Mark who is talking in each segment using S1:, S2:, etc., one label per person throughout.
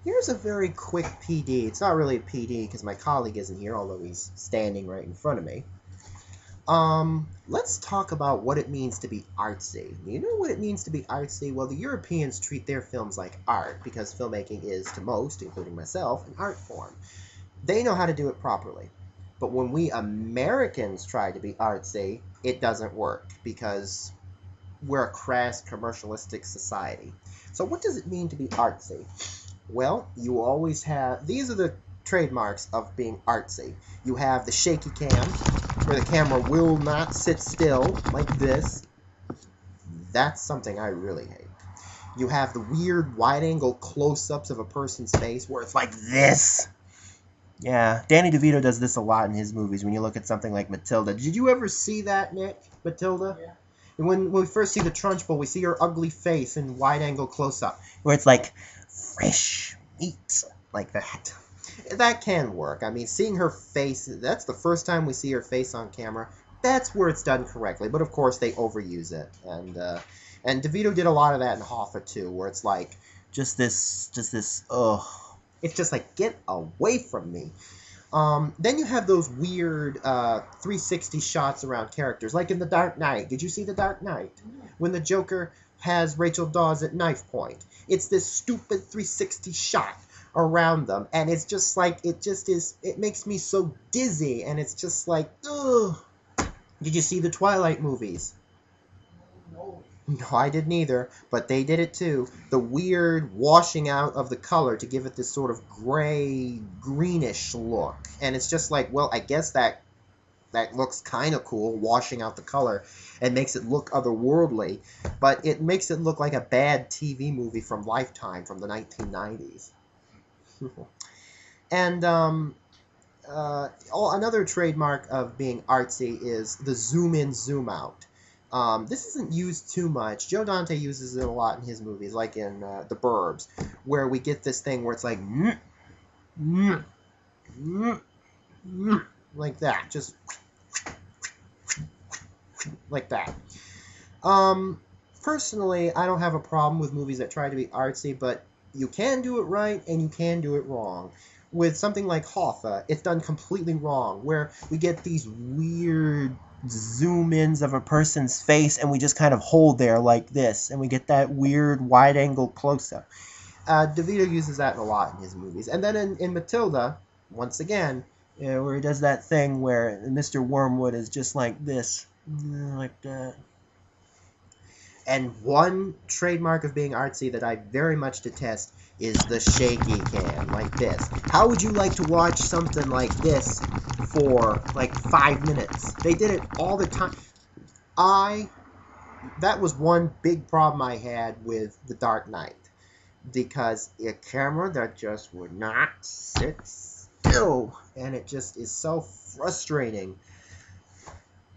S1: Here's a very quick PD. It's not really a PD because my colleague isn't here, although he's standing right in front of me. Let's talk about what it means to be artsy. You know what it means to be artsy? Well, the Europeans treat their films like art because filmmaking is, to most, including myself, an art form. They know how to do it properly. But when we Americans try to be artsy, it doesn't work because we're a crass commercialistic society. So what does it mean to be artsy? Well, you always have, these are the trademarks of being artsy. You have the shaky cam, where the camera will not sit still like this. That's something I really hate. You have the weird wide-angle close-ups of a person's face where it's like this. Yeah, Danny DeVito does this a lot in his movies when you look at something like Matilda. Did you ever see that, Nick? Matilda? Yeah. When we first see the Trunchbull, we see her ugly face in wide-angle close-up, where it's like, fresh meat, like that. That can work. I mean, seeing her face, that's the first time we see her face on camera. That's where it's done correctly. But, of course, they overuse it. And DeVito did a lot of that in Hoffa, too, where it's like, just this, ugh. It's just like, get away from me. Then you have those weird 360 shots around characters, like in The Dark Knight. Did you see The Dark Knight? When the Joker has Rachel Dawes at knife point. It's this stupid 360 shot around them, and it's just like, it makes me so dizzy, and it's just like, ugh. Did you see the Twilight movies? No, I didn't either, but they did it too. The weird washing out of the color to give it this sort of gray, greenish look. And it's just like, well, I guess that looks kind of cool, washing out the color, and makes it look otherworldly, but it makes it look like a bad TV movie from Lifetime from the 1990s. And another trademark of being artsy is the zoom in, zoom out. This isn't used too much. Joe Dante uses it a lot in his movies, like in The Burbs, where we get this thing where it's like, like that, just like that. Personally, I don't have a problem with movies that try to be artsy, but you can do it right and you can do it wrong. With something like Hoffa, it's done completely wrong, where we get these weird zoom-ins of a person's face and we just kind of hold there like this, and we get that weird wide-angle close-up. DeVito uses that a lot in his movies. And then in Matilda, once again, where he does that thing where Mr. Wormwood is just like this, like that. And one trademark of being artsy that I very much detest is the shaky cam, like this. How would you like to watch something like this for like 5 minutes? They did it all the time. That was one big problem I had with The Dark Knight, because a camera that just would not sit still, and it just is so frustrating.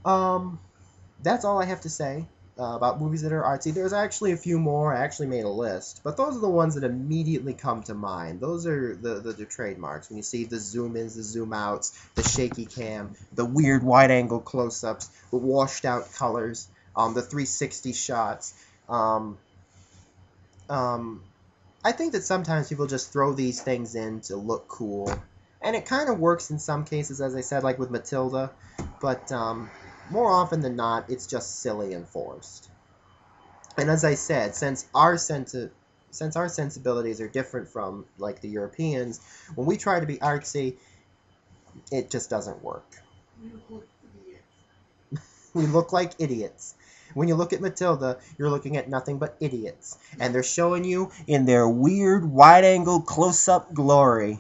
S1: That's all I have to say about movies that are artsy. There's actually a few more. I actually made a list, but those are the ones that immediately come to mind. Those are the trademarks. When you see the zoom-ins, the zoom-outs, the shaky cam, the weird wide-angle close-ups, the washed-out colors, the 360 shots. I think that sometimes people just throw these things in to look cool, and it kind of works in some cases, as I said, like with Matilda, but more often than not, it's just silly and forced. And as I said, since our sensibilities are different from, like, the Europeans, when we try to be artsy, it just doesn't work. We look like idiots. When you look at Matilda, you're looking at nothing but idiots. And they're showing you in their weird, wide-angle, close-up glory.